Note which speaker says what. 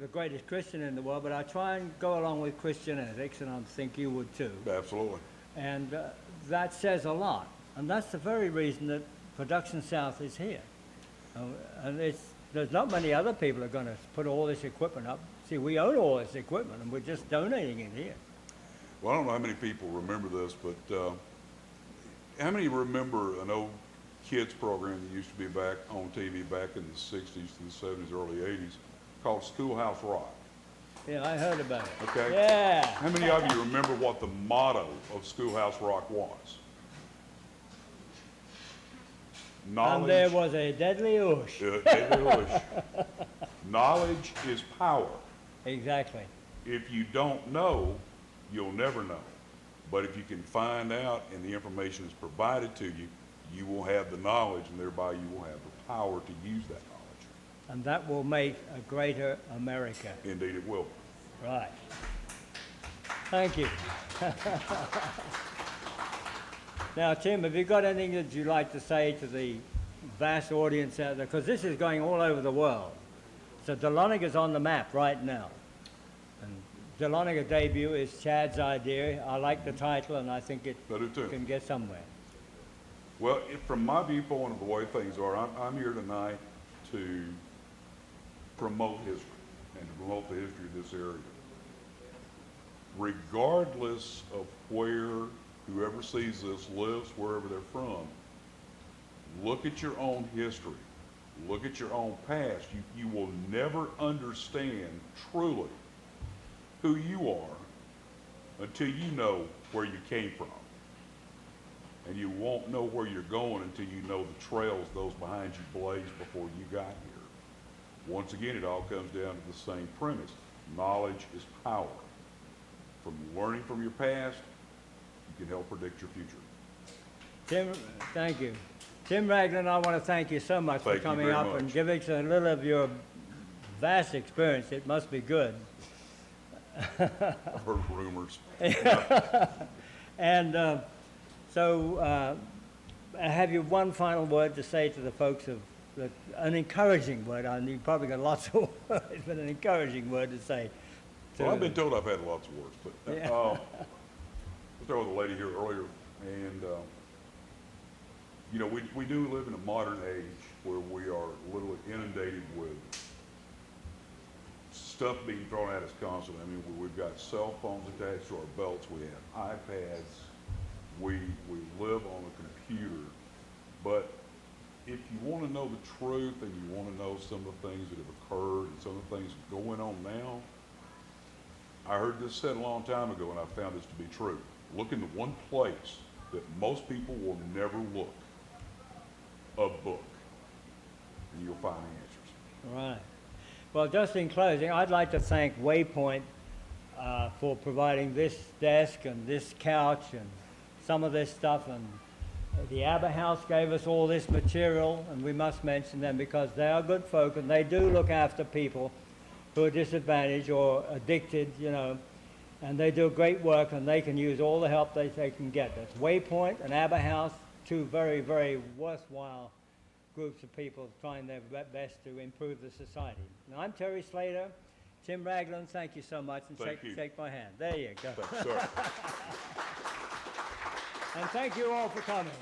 Speaker 1: the greatest Christian in the world, but I try and go along with Christian ethics, and I think you would too.
Speaker 2: Absolutely.
Speaker 1: And that says a lot. And that's the very reason that Production South is here. And there's not many other people who are going to put all this equipment up. See, we own all this equipment, and we're just donating it here.
Speaker 2: Well, I don't know how many people remember this, but how many remember an old kids program that used to be back on TV back in the 60s to the 70s, early 80s, called Schoolhouse Rock?
Speaker 1: Yeah, I heard about it.
Speaker 2: Okay.
Speaker 1: Yeah.
Speaker 2: How many of you remember what the motto of Schoolhouse Rock was? Knowledge.
Speaker 1: And there was a deadly oosh.
Speaker 2: Deadly oosh. Knowledge is power.
Speaker 1: Exactly.
Speaker 2: If you don't know, you'll never know. But if you can find out and the information is provided to you, you will have the knowledge, and thereby you will have the power to use that knowledge.
Speaker 1: And that will make a greater America.
Speaker 2: Indeed it will.
Speaker 1: Right. Thank you. Now, Tim, have you got anything that you'd like to say to the vast audience out there? Because this is going all over the world. So DAHLONEGA's on the map right now. And DAHLONEGA debut is Chad's idea. I like the title, and I think it can get somewhere.
Speaker 2: Well, from my viewpoint of the way things are, I'm here tonight to promote history and to promote the history of this area. Regardless of where whoever sees this lives, wherever they're from, look at your own history. Look at your own past. You will never understand truly who you are until you know where you came from. And you won't know where you're going until you know the trails those behind you blazed before you got here. Once again, it all comes down to the same premise. Knowledge is power. From learning from your past, you can help predict your future.
Speaker 1: Tim, thank you. Tim Ragland, I want to thank you so much for coming up and giving us a little of your vast experience. It must be good.
Speaker 2: I've heard rumors.
Speaker 1: And so have you one final word to say to the folks of an encouraging word? I mean, you've probably got lots of words, but an encouraging word to say.
Speaker 2: Well, I've been told I've had lots of words, but
Speaker 1: yeah.
Speaker 2: I was there with a lady here earlier, and you know, we do live in a modern age where we are literally inundated with stuff being thrown at us constantly. I mean, we've got cell phones attached to our belts, we have iPads, we live on a computer. But if you want to know the truth and you want to know some of the things that have occurred and some of the things going on now, I heard this said a long time ago, and I found this to be true. Look in the one place that most people will never look, a book, and you'll find the answers.
Speaker 1: Right. Well, just in closing, I'd like to thank Waypoint for providing this desk and this couch and some of this stuff, and the Abba House gave us all this material, and we must mention them because they are good folk and they do look after people who are disadvantaged or addicted, you know, and they do great work and they can use all the help they can get. That's Waypoint and Abba House, two very, very worthwhile groups of people trying their best to improve the society. Now, I'm Terry Slater. Tim Ragland, thank you so much, and shake my hand. There you go.
Speaker 2: Thanks, sir.
Speaker 1: And thank you all for coming.